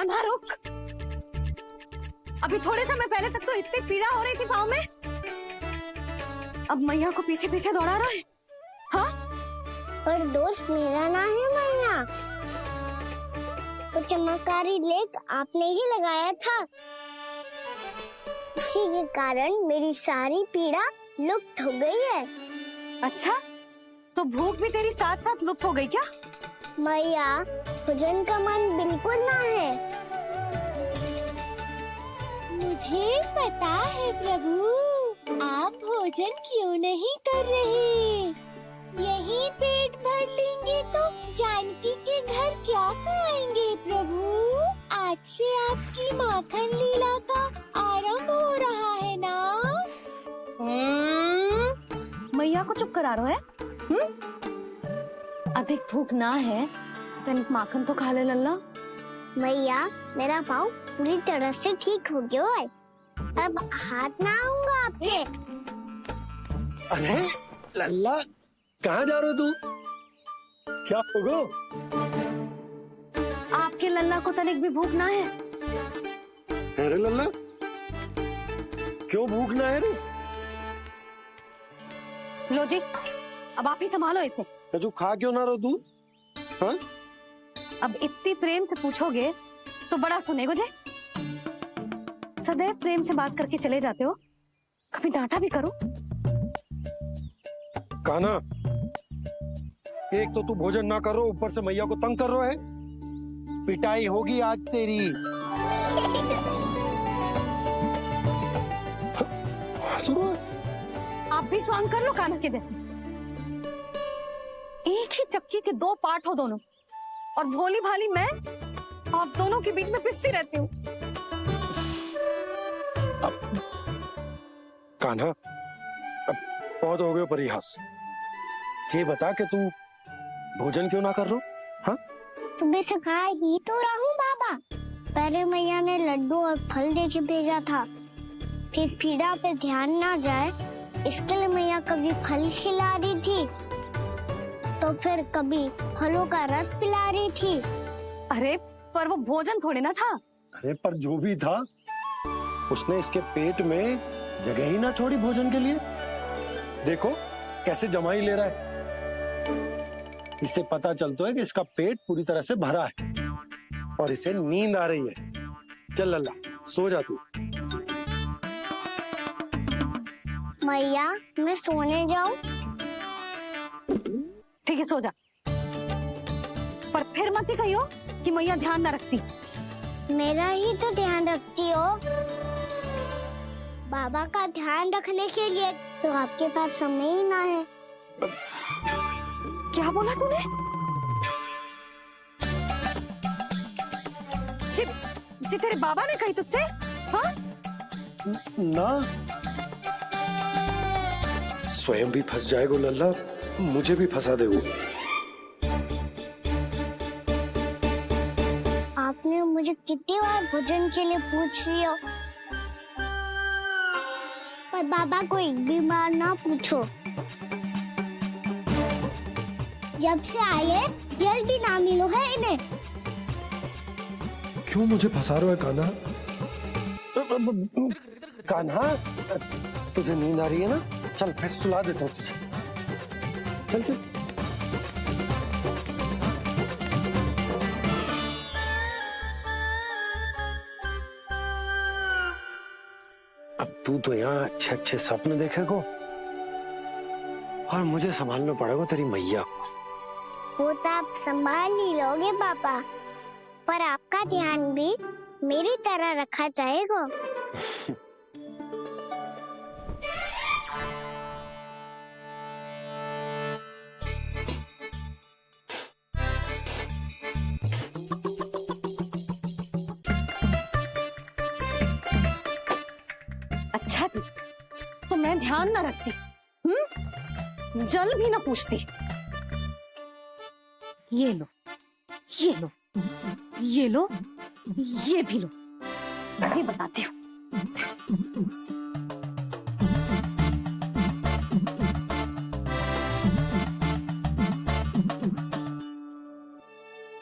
कान्हा रुक। अभी थोड़े समय पहले तक तो इतनी पीड़ा हो रही थी पाँव में, अब मैया को पीछे पीछे दौड़ा रहा है। हाँ, पर दोस्त मेरा ना है मैया, तो चमत्कारी लेक आपने ही लगाया था, इसी के कारण मेरी सारी पीड़ा लुप्त हो गई है। अच्छा, तो भूख भी तेरी साथ साथ लुप्त हो गई क्या? मैया, भोजन का मन बिल्कुल ना है। मुझे पता है प्रभु, आप भोजन क्यों नहीं कर रहे। यही पेट भर लेंगे तो जानकी के घर क्या खाएंगे प्रभु। आज से आपकी माखन लीला का आरंभ हो रहा है ना। मैया को चुप करा रहे है। अधिक भूख ना है, तनिक माखन तो खा ले लल्ला। मैया, मेरा पाँव पूरी तरह से ठीक हो गया है, अब हाथ ना आऊंगा आपके। अरे लल्ला, कहाँ जा रहे हो तू? क्या होगा? आपके लल्ला को तनिक भी भूख ना है। अरे लल्ला, क्यों भूख ना है रे? लो जी, अब आप ही संभालो इसे। तू खा क्यों ना रहो तू? हाँ? अब इतनी प्रेम से पूछोगे तो बड़ा सुनेगो जे। सदैव प्रेम से बात करके चले जाते हो, कभी डांटा भी करो। कान्हा, एक तो तू भोजन ना कर रहा, ऊपर से मैया को तंग कर रहा है। पिटाई होगी आज तेरी। आप भी स्वांग कर लो कान्हा के जैसे। एक ही चक्की के दो पार्ट हो दोनों, और भोली भाली मैं आप दोनों के बीच में पिसती रहती हूँ। कान्हा, अब बहुत हो गए परिहास। ये बता कि तू भोजन क्यों ना कर रहा? हाँ? तुम्हें सिखा ही तो रहा हूँ बाबा। पहले मैया ने लड्डू और फल दे के भेजा था, फिर पीड़ा पे ध्यान ना जाए इसके लिए मैया कभी फल खिला रही थी, तो फिर कभी फलों का रस पिला रही थी। अरे पर वो भोजन थोड़े ना था। अरे पर जो भी था, उसने इसके पेट में जगह ही ना छोड़ी भोजन के लिए। देखो कैसे जमाई ले रहा है। इससे पता चलता है कि इसका पेट पूरी तरह से भरा है और इसे नींद आ रही है। चल लल्ला, सो जा तू। मैया, मैं सोने जाऊं? ठीक है, सो जा, पर फिर मत ही कहियो कि मैया ध्यान न रखती। मेरा ही तो ध्यान रखती हो। बाबा का ध्यान रखने के लिए तो आपके पास समय ही ना है। क्या बोला तूने? जी तेरे बाबा ने कही तुझसे? हाँ? ना, स्वयं भी फंस जाएगा लल्ला, मुझे भी फंसा देगो। आपने मुझे कितनी बार भोजन के लिए पूछ लिया, पर बाबा को एक भी बार ना पूछो। जब से आए जल भी ना मिलो है इन्हें। क्यों मुझे फंसा रहा है कान्हा? कान्हा, तुझे नींद आ रही है ना? चल मैं सुला देता हूँ तुझे। चल चल। अब तू तो यहाँ अच्छे अच्छे सपने देखेगो और मुझे संभालना पड़ेगा तेरी मैया को। वो तो आप संभाल ही लोगे पापा, पर आपका ध्यान भी मेरी तरह रखा जाएगा। अच्छा जी, तो मैं ध्यान न रखती, जल भी न पूछती। ये लो, ये लो, ये लो, ये भी लो, मैं भी बताती हूँ।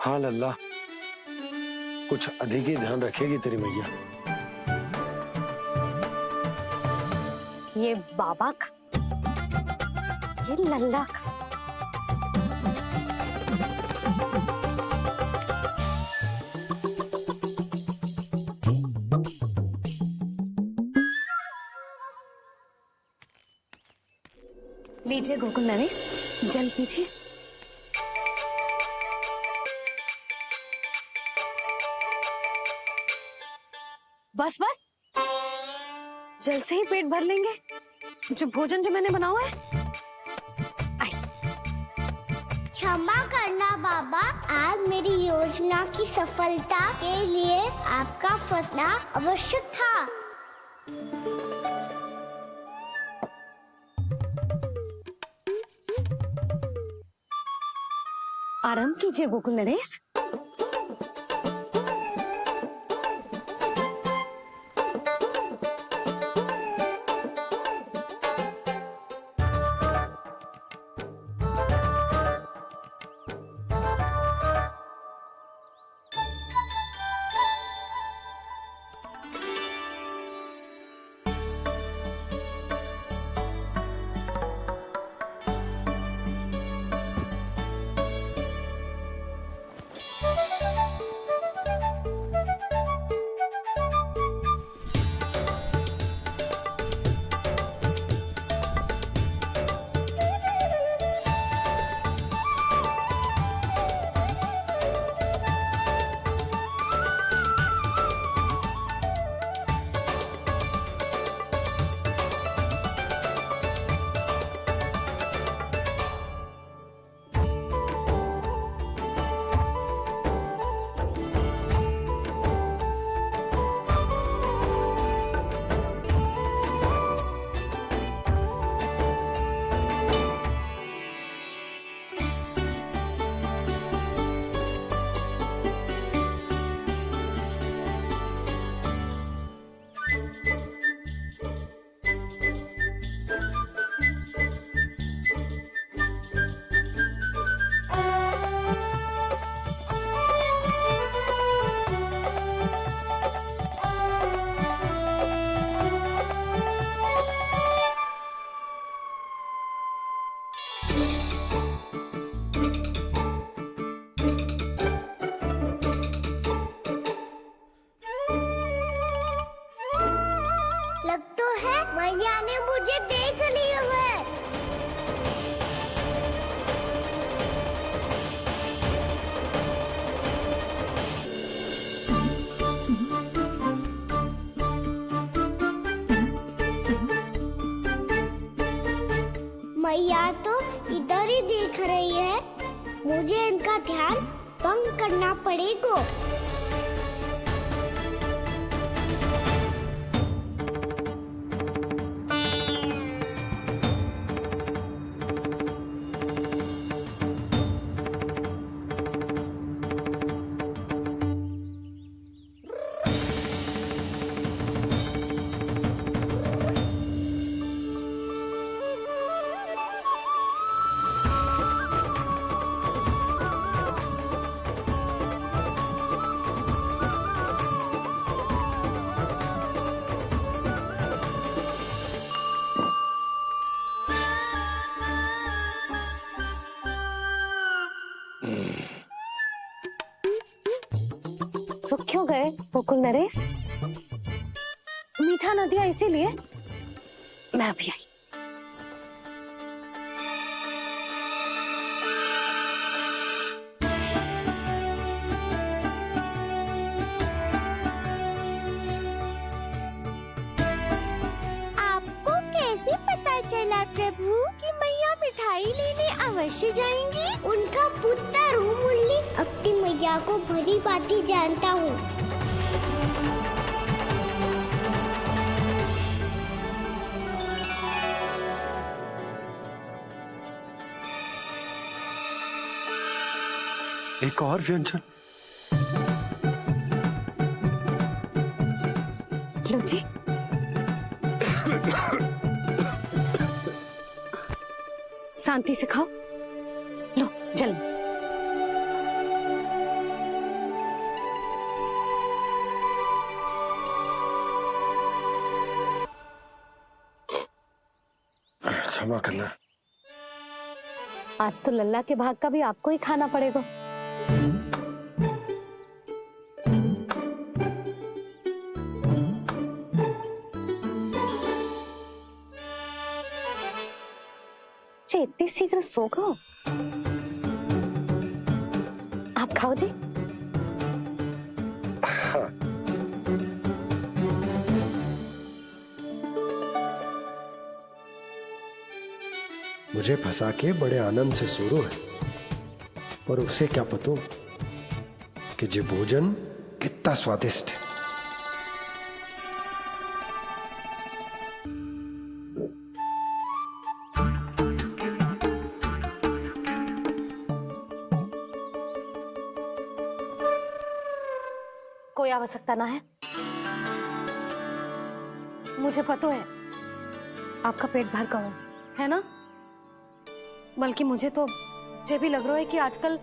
हाँ लल्ला, कुछ अधिक ही ध्यान रखेगी तेरी मैया। ये बाबा का, ये लल्ला का। लीजिए गोकुल नरेश, जल पीजिए। बस बस, जल से ही पेट भर लेंगे। जो भोजन जो मैंने बनाया है। क्षमा करना बाबा, आज मेरी योजना की सफलता के लिए आपका फंसना आवश्यक था। आराम कीजिए गोकुल नरेश। लग तो है मैया ने मुझे देख लिया है। मैया तो इधर ही देख रही है, मुझे इनका ध्यान भंग करना पड़ेगा। रुक क्यों गए गोकुल नरेश? मीठा न दिया इसीलिए मैं अभी आई। आपको कैसे पता चला प्रभु कि मैया मिठाई लेने अवश्य जाएंगी? उनका पुत्र हूँ मुरली, अपनी मैया को भली भांति जानता हूँ। एक और व्यंजन। लो जी। शांति से खाओ। लो जल। क्षमा करना। आज तो लल्ला के भाग का भी आपको ही खाना पड़ेगा। जी इतनी शीघ्र सो गो? आप खाओ जी। हाँ। मुझे फंसा के बड़े आनंद से सो रहा है, पर उसे क्या पता कि ये भोजन कितना स्वादिष्ट है। कोई आवश्यकता ना है, मुझे पता है आपका पेट भर गया है ना। बल्कि मुझे तो ये भी लग रहा है कि आजकल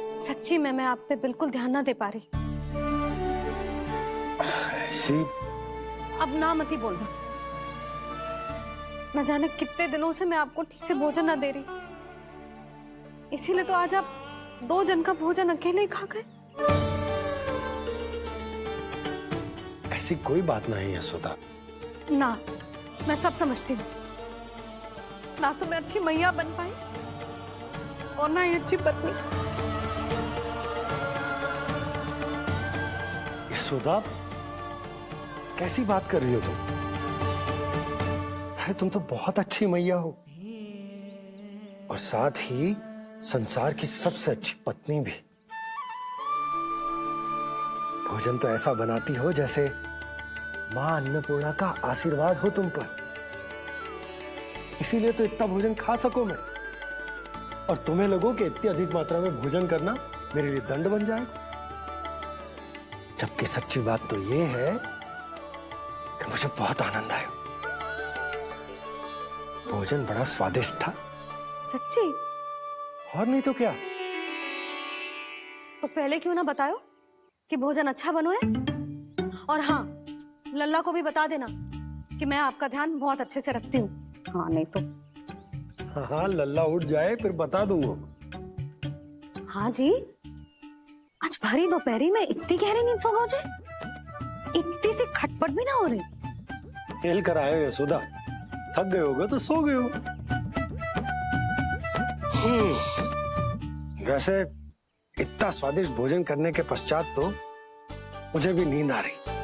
सच्ची में मैं आप पे बिल्कुल ध्यान ना दे पा रही। ऐसी अब ना मत ही बोलना। न जाने कितने दिनों से मैं आपको ठीक से भोजन ना दे रही, इसीलिए तो आज आप 2 जन का भोजन अकेले ही खा गए। ऐसी कोई बात नहीं है सुधा। ना, मैं सब समझती हूँ। ना तो मैं अच्छी मैया बन पाई और ना ही अच्छी पत्नी। सुधा, कैसी बात कर रही हो तुम? अरे तुम तो बहुत अच्छी मैया हो और साथ ही संसार की सबसे अच्छी पत्नी भी। भोजन तो ऐसा बनाती हो जैसे मां अन्नपूर्णा का आशीर्वाद हो तुम पर। इसीलिए तो इतना भोजन खा सको मैं, और तुम्हें लगो कि इतनी अधिक मात्रा में भोजन करना मेरे लिए दंड बन जाएगा। जबकि सच्ची बात तो ये है कि मुझे बहुत आनंद आया। भोजन बड़ा स्वादिष्ट था। सच्ची? और नहीं तो क्या। तो पहले क्यों ना बताओ कि भोजन अच्छा बनो है। और हाँ, लल्ला को भी बता देना कि मैं आपका ध्यान बहुत अच्छे से रखती हूँ। हाँ नहीं तो। हाँ, लल्ला उठ जाए फिर बता दूंगा। हाँ जी, आज भरी दोपहरी में इतनी गहरी नींद सो गए? इतनी सी खटपट भी ना हो रही? खेल कर आए हो सुधा, थक गए होगे तो सो गए हो। वैसे इतना स्वादिष्ट भोजन करने के पश्चात तो मुझे भी नींद आ रही।